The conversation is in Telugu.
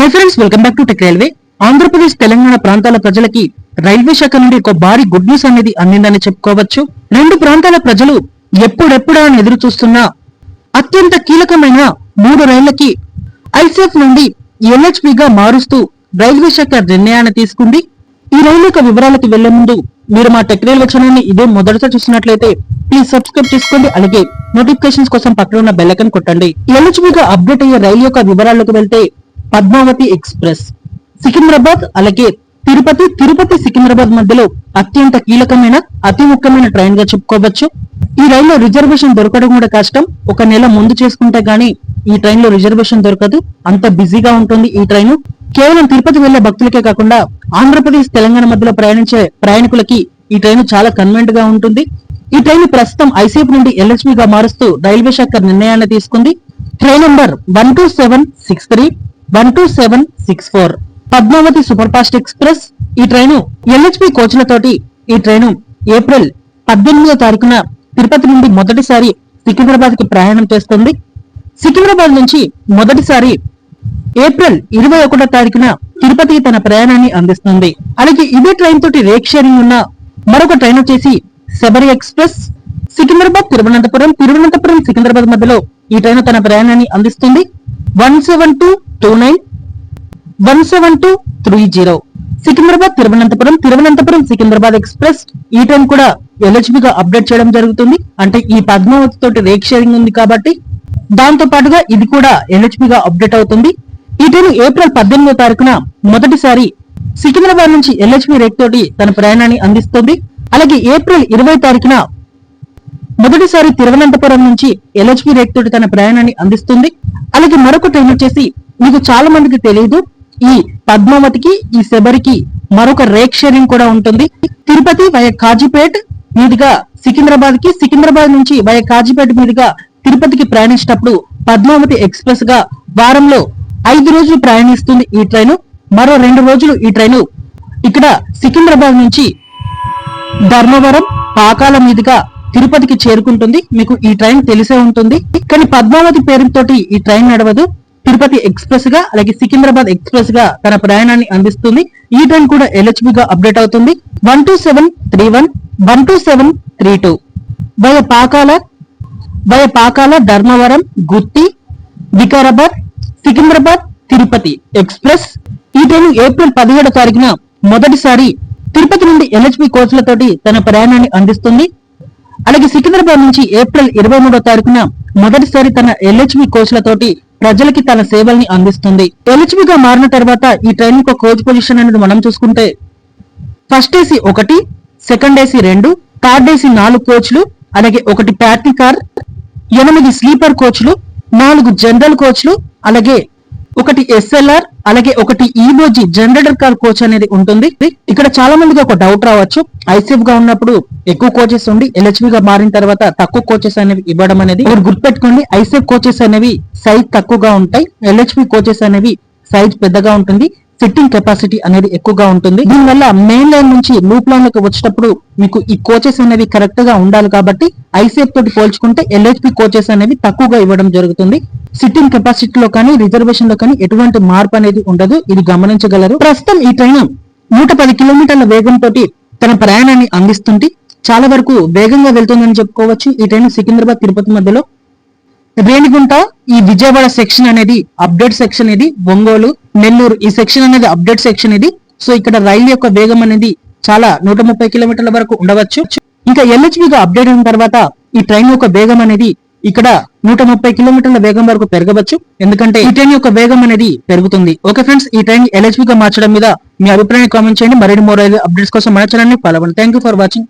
Hi friends, welcome back to tech railway. Andhra Pradesh Telangana ప్రాంతాల ప్రజలకి రైల్వే శాఖ నుండి ఒక భారీ గుడ్ న్యూస్ అనేది అందిందని చెప్పుకోవచ్చు. రెండు ప్రాంతాల ప్రజలు ఎప్పుడెప్పుడా అని ఎదురు చూస్తున్న అత్యంత కీలకమైన 3 రైళ్లకి ఐసీఎఫ్ నుండి ఎల్హెచ్బిగా మారుస్తూ రైల్వే శాఖ నిర్ణయాన్ని తీసుకుంది. ఈ రైలు యొక్క వివరాలకు వెళ్లే ముందు మీరు మా టెక్ రైల్వే ఛానల్ ని ఇదే మొదటిసారి చూసినట్లయితే ప్లీజ్ సబ్స్క్రైబ్ చేసుకోండి. అలాగే నోటిఫికేషన్స్ కోసం పక్కన ఉన్న బెల్ ఐకాన్ కొట్టండి. ఎల్హెచ్బిగా అప్డేట్ అయ్యే రైలు యొక్క వివరాలకు వెళ్తే పద్మావతి ఎక్స్ప్రెస్ సికింద్రాబాద్ అలాగే తిరుపతి సికింద్రాబాద్ మధ్యలో అత్యంత కీలకమైన అతి ముఖ్యమైన ట్రైన్ గా చెప్పుకోవచ్చు. ఈ రైల్లో రిజర్వేషన్ దొరకడం కూడా కష్టం. ఒక నెల ముందు చేసుకుంటే గానీ ఈ ట్రైన్ లో రిజర్వేషన్ దొరకదు, అంత బిజీగా ఉంటుంది ఈ ట్రైన్. కేవలం తిరుపతి వెళ్లే భక్తులకే కాకుండా ఆంధ్రప్రదేశ్ తెలంగాణ మధ్యలో ప్రయాణించే ప్రయాణికులకి ఈ ట్రైన్ చాలా కన్వీనియంట్ గా ఉంటుంది. ఈ ట్రైన్ ప్రస్తుతం ఐసీఎఫ్ నుండి ఎల్హెచ్బిగా మారుస్తూ రైల్వే శాఖ నిర్ణయాన్ని తీసుకుంది. Train number 12763 12764 Padmavati super fast express. ఈ ట్రైను ఎల్హెచ్బి కోచ్లతోటి ఈ ట్రైను ఏప్రిల్ 18వ తారీఖున తిరుపతి నుండి మొదటిసారి సికింద్రాబాద్ కి ప్రయాణం చేస్తుంది. సికింద్రాబాద్ నుంచి మొదటిసారి ఏప్రిల్ 21వ తారీఖున తిరుపతికి తన ప్రయాణాన్ని అందిస్తుంది. అలాగే ఇదే ట్రైన్ తోటి రేక్ షేరింగ్ ఉన్న మరొక ట్రైన్ వచ్చేసి శబరి ఎక్స్ప్రెస్. సికింద్రాబాద్ తిరువనంతపురం సికింద్రాబాద్ మధ్యలో ఈ ట్రైన్ తన ప్రయాణాన్ని అందిస్తుంది. 17229 17230 సికింద్రాబాద్ తిరువనంతపురం సికింద్రాబాద్ ఎక్స్ప్రెస్. ఈ ట్రైన్ కూడా ఎల్హెచ్బిగా అప్డేట్ చేయడం జరుగుతుంది. అంటే ఈ పద్మావతి తోటి రేక్ షేరింగ్ ఉంది కాబట్టి దాంతో పాటుగా ఇది కూడా ఎల్హెచ్బిగా అప్డేట్ అవుతుంది. ఈ ట్రైన్ ఏప్రిల్ 18వ తారీఖున మొదటిసారి సికింద్రాబాద్ నుంచి ఎల్హెచ్బి రేక్ తోటి తన ప్రయాణాన్ని అందిస్తుంది. అలాగే ఏప్రిల్ 20వ తారీఖున మొదటిసారి తిరువనంతపురం నుంచి ఎల్హెచ్బి రేక్ తోటి తన ప్రయాణాన్ని అందిస్తుంది. అలాగే మరొక ట్రైన్ వచ్చేసి మీకు చాలా మందికి తెలియదు, ఈ పద్మావతికి ఈ శబరికి మరొక రేక్ షేరింగ్ కూడా ఉంటుంది. తిరుపతి వయ కాజీపేట్ మీదుగా సికింద్రాబాద్ నుంచి వయ కాజీపేట మీదుగా తిరుపతికి ప్రయాణించేటప్పుడు పద్మావతి ఎక్స్ప్రెస్ గా వారంలో 5 రోజులు ప్రయాణిస్తుంది ఈ ట్రైన్. మరో 2 రోజులు ఈ ట్రైన్ ఇక్కడ సికింద్రాబాద్ నుంచి ధర్మవరం పాకాల మీదుగా తిరుపతికి చేరుకుంటుంది. మీకు ఈ ట్రైన్ తెలిసే ఉంటుంది, కానీ పద్మావతి పేరుతోటి ఈ ట్రైన్ నడవదు. తిరుపతి ఎక్స్ప్రెస్ గా అలాగే సికింద్రాబాద్ ఎక్స్ప్రెస్ గా తన ప్రయాణాన్ని అందిస్తుంది. ఈ ట్రైన్ కూడా ఎల్హెచ్బి గా అప్డేట్ అవుతుంది. 12731 12732 వయ పాకాల ధర్మవరం గుత్తి వికారాబాద్ సికింద్రాబాద్ తిరుపతి ఎక్స్ప్రెస్. ఈ ట్రైన్ ఏప్రిల్ 17వ తారీఖున మొదటిసారి తిరుపతి నుండి ఎల్హెచ్బి కోచ్లతోటి తన ప్రయాణాన్ని అందిస్తుంది. అలాగే సికింద్రాబాద్ నుంచి ఏప్రిల్ 23వ తారీఖున మొదటిసారి తన ఎల్హెచ్బి కోచ్లతోటి ప్రజలకి తన సేవల్ని అందిస్తుంది. ఎల్హెచ్బిగా మారిన తర్వాత ఈ ట్రైన్ యొక్క కోచ్ పొజిషన్ అనేది మనం చూసుకుంటే first AC 1, second AC 2, third AC 4 కోచ్లు, అలాగే 1 ప్యాట్రీ కార్, 8 స్లీపర్ కోచ్లు, 4 జనరల్ కోచ్లు, అలాగే 1 ఎస్ఎల్ఆర్, అలాగే 1 ఈబోజీ జనరేటర్ కార్ కోచ్ అనేది ఉంటుంది. ఇక్కడ చాలా మందికి ఒక డౌట్ రావచ్చు, ఐసీఎఫ్ గా ఉన్నప్పుడు ఎక్కువ కోచెస్ ఉండి ఎల్హెచ్బి గా మారిన తర్వాత తక్కువ కోచెస్ అనేవి ఇవ్వడం అనేది. మీరు గుర్తుపెట్టుకోండి, ఐసీఎఫ్ కోచెస్ అనేవి సైజ్ తక్కువగా ఉంటాయి, ఎల్హెచ్బి కోచెస్ అనేవి సైజ్ పెద్దగా ఉంటుంది, సిట్టింగ్ కెపాసిటీ అనేది ఎక్కువగా ఉంటుంది. దీనివల్ల మెయిన్ లైన్ నుంచి లూప్ లైన్ లోకి వచ్చేటప్పుడు మీకు ఈ కోచెస్ అనేవి కరెక్ట్ గా ఉండాలి. కాబట్టి ఐసీఎఫ్ తోటి పోల్చుకుంటే ఎల్హెచ్బి కోచెస్ అనేవి తక్కువగా ఇవ్వడం జరుగుతుంది. సిట్టింగ్ కెపాసిటీలో కానీ రిజర్వేషన్ లో కానీ ఎటువంటి మార్పు అనేది ఉండదు, ఇది గమనించగలరు. ప్రస్తుతం ఈ ట్రైన్ 110 కిలోమీటర్ల వేగంతో తన ప్రయాణాన్ని అందిస్తుంది. చాలా వరకు వేగంగా వెళ్తుందని చెప్పుకోవచ్చు. ఈ ట్రైన్ సికింద్రాబాద్ తిరుపతి మధ్యలో రేణిగుంట ఈ విజయవాడ సెక్షన్ అనేది అప్డేట్ సెక్షన్, ఇది ఒంగోలు నెల్లూరు ఈ సెక్షన్ అనేది అప్డేట్ సెక్షన్ ఇది. సో ఇక్కడ రైలు యొక్క వేగం అనేది చాలా 130 కిలోమీటర్ల వరకు ఉండవచ్చు. ఇంకా ఎల్హెచ్బిగా అప్డేట్ అయిన తర్వాత ఈ ట్రైన్ యొక్క వేగం అనేది ఇక్కడ 130 కిలోమీటర్ల వేగం వరకు పెరగవచ్చు, ఎందుకంటే ఈ ట్రైన్ యొక్క వేగం అనేది పెరుగుతుంది. ఓకే ఫ్రెండ్స్, ఈ ట్రైన్ ఎల్హెచ్బిగా మార్చడం మీద మీ అభిప్రాయాన్ని కామెంట్ చేయండి. మరిన్ని మోర్ రైల్వే అప్డేట్స్ కోసం మన ఛానల్ ని ఫాలో అవ్వండి. Thank you for watching.